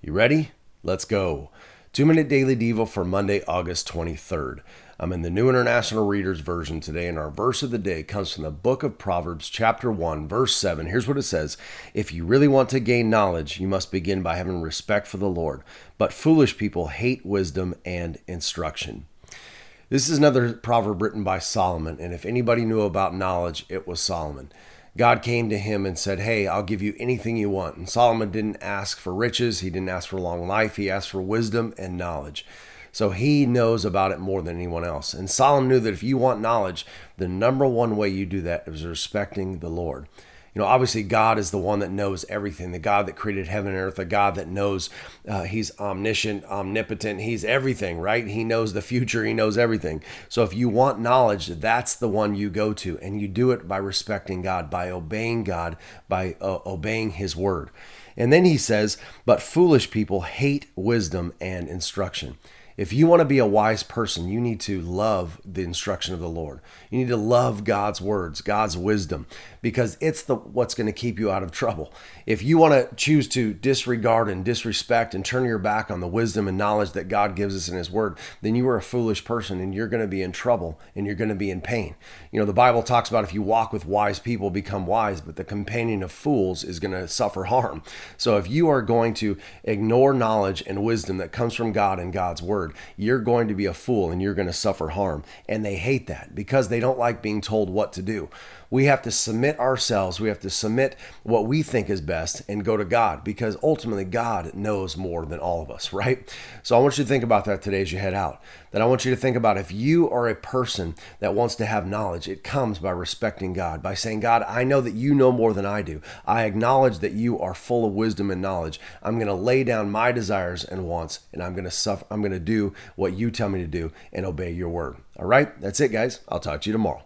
You ready? Let's go. 2-minute daily devo for Monday, August 23rd. I'm in the New International Reader's Version today, and our verse of the day comes from the book of Proverbs, chapter 1, verse 7. Here's what it says. If you really want to gain knowledge, you must begin by having respect for the Lord. But foolish people hate wisdom and instruction. This is another proverb written by Solomon, and if anybody knew about knowledge, it was Solomon. God came to him and said, hey, I'll give you anything you want. And Solomon didn't ask for riches. He didn't ask for long life. He asked for wisdom and knowledge. So he knows about it more than anyone else. And Solomon knew that if you want knowledge, the number one way you do that is respecting the Lord. You know, obviously God is the one that knows everything, the God that created heaven and earth, the God that knows he's omniscient, omnipotent, he's everything, right? He knows the future, he knows everything. So if you want knowledge, that's the one you go to, and you do it by respecting God, by obeying obeying his word. And then he says, but foolish people hate wisdom and instruction. If you want to be a wise person, you need to love the instruction of the Lord. You need to love God's words, God's wisdom, because it's what's going to keep you out of trouble. If you want to choose to disregard and disrespect and turn your back on the wisdom and knowledge that God gives us in his word, then you are a foolish person and you're going to be in trouble and you're going to be in pain. You know, the Bible talks about if you walk with wise people, become wise, but the companion of fools is going to suffer harm. So if you are going to ignore knowledge and wisdom that comes from God and God's word, you're going to be a fool and you're going to suffer harm. And they hate that because they don't like being told what to do. We have to submit ourselves. We have to submit what we think is best and go to God, because ultimately God knows more than all of us, right? So I want you to think about that today as you head out. That I want you to think about, if you are a person that wants to have knowledge, it comes by respecting God, by saying, God, I know that you know more than I do. I acknowledge that you are full of wisdom and knowledge. I'm going to lay down my desires and wants, and I'm going to do what you tell me to do and obey your word. All right, that's it, guys. I'll talk to you tomorrow.